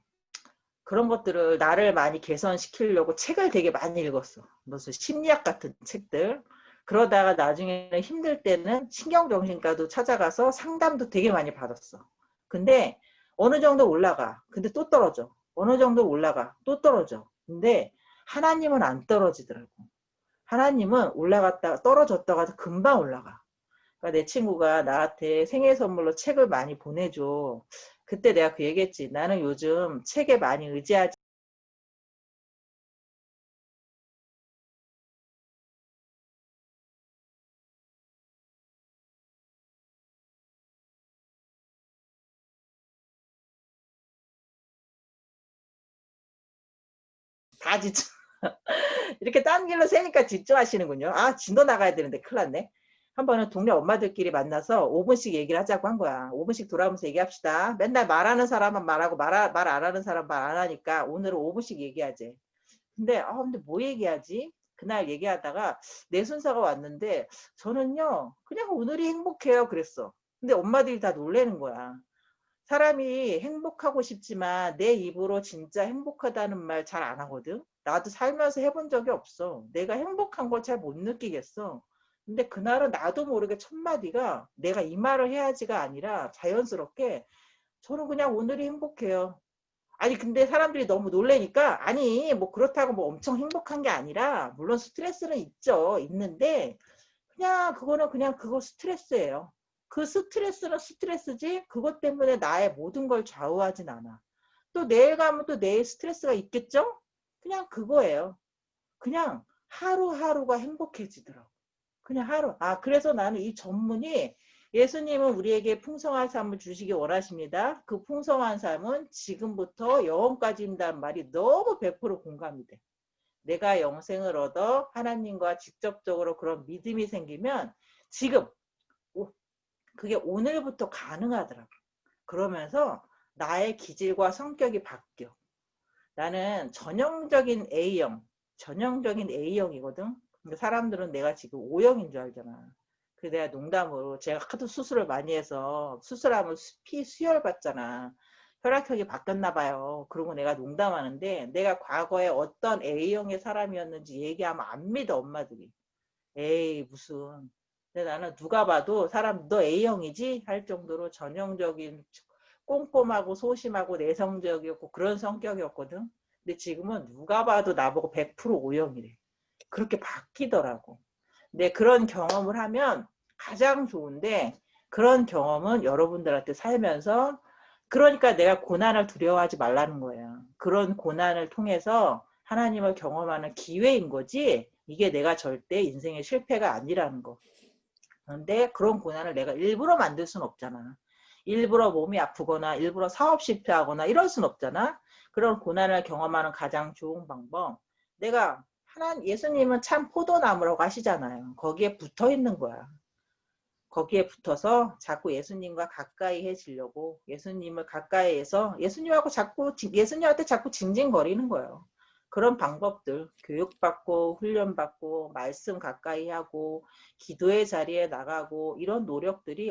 Speaker 1: 그런 것들을 나를 많이 개선시키려고 책을 되게 많이 읽었어. 무슨 심리학 같은 책들. 그러다가 나중에는 힘들 때는 신경정신과도 찾아가서 상담도 되게 많이 받았어. 근데 어느 정도 올라가. 근데 또 떨어져. 어느 정도 올라가. 또 떨어져. 근데 하나님은 안 떨어지더라고. 하나님은 올라갔다가 떨어졌다가 금방 올라가. 그러니까 내 친구가 나한테 생일 선물로 책을 많이 보내줘. 그때 내가 그 얘기했지. 나는 요즘 책에 많이 의지하지. 다 지쳐. 이렇게 딴 길로 새니까 집중하시는군요. 아, 진도 나가야 되는데 큰일 났네. 한 번은 동네 엄마들끼리 만나서 5분씩 얘기를 하자고 한 거야. 5분씩 돌아오면서 얘기합시다. 맨날 말하는 사람은 말하고 말 안 하는 사람 말 안 하니까 오늘은 5분씩 얘기하지. 근데 뭐 얘기하지? 그날 얘기하다가 내 순서가 왔는데 저는요 그냥 오늘이 행복해요 그랬어. 근데 엄마들이 다 놀라는 거야. 사람이 행복하고 싶지만 내 입으로 진짜 행복하다는 말 잘 안 하거든. 나도 살면서 해본 적이 없어. 내가 행복한 걸 잘 못 느끼겠어. 근데 그날은 나도 모르게 첫 마디가 내가 이 말을 해야지가 아니라 자연스럽게 저는 그냥 오늘이 행복해요. 아니 근데 사람들이 너무 놀래니까 아니 뭐 그렇다고 뭐 엄청 행복한 게 아니라 물론 스트레스는 있죠. 있는데 그냥 그거는 그냥 그거 스트레스예요. 그 스트레스는 스트레스지 그것 때문에 나의 모든 걸 좌우하진 않아. 또 내일 가면 또 내일 스트레스가 있겠죠? 그냥 그거예요. 그냥 하루하루가 행복해지더라고. 그냥 하루. 아, 그래서 나는 이 전문이 예수님은 우리에게 풍성한 삶을 주시기 원하십니다. 그 풍성한 삶은 지금부터 영원까지인다는 말이 너무 100% 공감이 돼. 내가 영생을 얻어 하나님과 직접적으로 그런 믿음이 생기면 지금 그게 오늘부터 가능하더라고. 그러면서 나의 기질과 성격이 바뀌어. 나는 전형적인 A형이거든. 근데 사람들은 내가 지금 O형인 줄 알잖아. 그래서 내가 농담으로 제가 하도 수술을 많이 해서 수술하면 피 수혈 받잖아. 혈액형이 바뀌었나 봐요. 그러고 내가 농담하는데 내가 과거에 어떤 A형의 사람이었는지 얘기하면 안 믿어 엄마들이. 에이 무슨. 근데 나는 누가 봐도 사람 너 A형이지? 할 정도로 전형적인 꼼꼼하고 소심하고 내성적이었고 그런 성격이었거든. 근데 지금은 누가 봐도 나보고 100% O형이래. 그렇게 바뀌더라고. 근데 그런 경험을 하면 가장 좋은데 그런 경험은 여러분들한테 살면서 그러니까 내가 고난을 두려워하지 말라는 거예요. 그런 고난을 통해서 하나님을 경험하는 기회인 거지 이게 내가 절대 인생의 실패가 아니라는 거. 그런데 그런 고난을 내가 일부러 만들 수는 없잖아. 일부러 몸이 아프거나 일부러 사업 실패하거나 이럴 수는 없잖아. 그런 고난을 경험하는 가장 좋은 방법. 내가 예수님은 참 포도나무라고 하시잖아요. 거기에 붙어 있는 거야. 거기에 붙어서 자꾸 예수님과 가까이 해지려고 예수님을 가까이해서 예수님한테 자꾸 징징거리는 거예요. 그런 방법들 교육받고 훈련받고 말씀 가까이 하고 기도의 자리에 나가고 이런 노력들이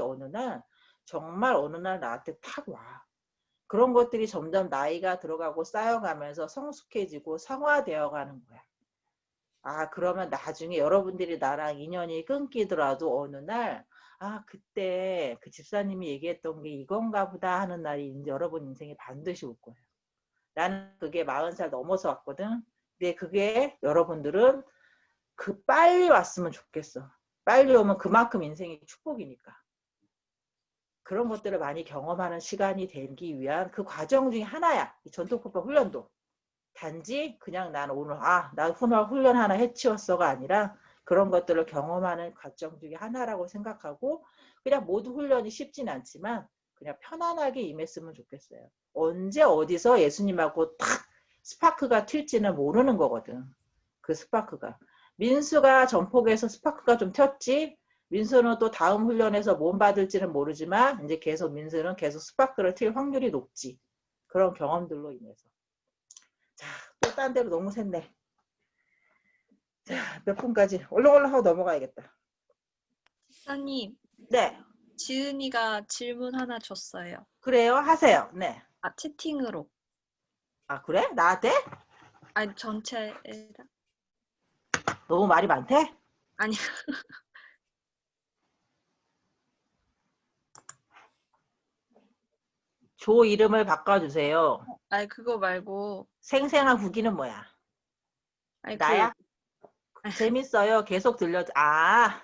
Speaker 1: 정말 어느 날 나한테 탁 와. 그런 것들이 점점 나이가 들어가고 쌓여가면서 성숙해지고 성화되어 가는 거야. 아, 그러면 나중에 여러분들이 나랑 인연이 끊기더라도 어느 날, 아, 그때 그 집사님이 얘기했던 게 이건가 보다 하는 날이 이제 여러분 인생에 반드시 올 거예요. 나는 그게 40살 넘어서 왔거든. 근데 그게 여러분들은 빨리 왔으면 좋겠어. 빨리 오면 그만큼 인생이 축복이니까. 그런 것들을 많이 경험하는 시간이 되기 위한 그 과정 중에 하나야. 이 전통법과 훈련도. 단지 그냥 나는 오늘 나 훈련 하나 해치웠어가 아니라 그런 것들을 경험하는 과정 중에 하나라고 생각하고 그냥 모두 훈련이 쉽진 않지만 그냥 편안하게 임했으면 좋겠어요. 언제 어디서 예수님하고 딱 스파크가 튈지는 모르는 거거든. 그 스파크가. 민수가 전폭에서 스파크가 좀 튀었지. 민수는 또 다음 훈련에서 몸 받을지는 모르지만 이제 계속 민수는 계속 스파크를 튈 확률이 높지. 그런 경험들로 인해서. 자, 또 딴 데로 너무 샜네. 자, 몇 분까지? 얼른 하고 넘어가야겠다.
Speaker 4: 지사님,
Speaker 1: 네.
Speaker 4: 지은이가 질문 하나 줬어요.
Speaker 1: 그래요? 하세요. 네.
Speaker 4: 아, 채팅으로.
Speaker 1: 아, 그래? 나한테?
Speaker 4: 아니, 전체에다.
Speaker 1: 너무 말이 많대?
Speaker 4: 아니,
Speaker 1: 조 이름을 바꿔주세요.
Speaker 4: 아니 그거 말고.
Speaker 1: 생생한 후기는 뭐야?
Speaker 4: 아니,
Speaker 1: 나야? 재밌어요. 계속 들려. 아,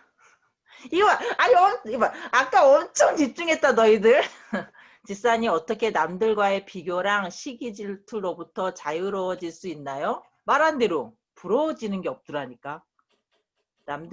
Speaker 1: 이거, 아니, 이거, 아까 엄청 집중했다, 너희들. 지산이 어떻게 남들과의 비교랑 시기 질투로부터 자유로워질 수 있나요? 말한 대로 부러워지는 게 없더라니까. 남들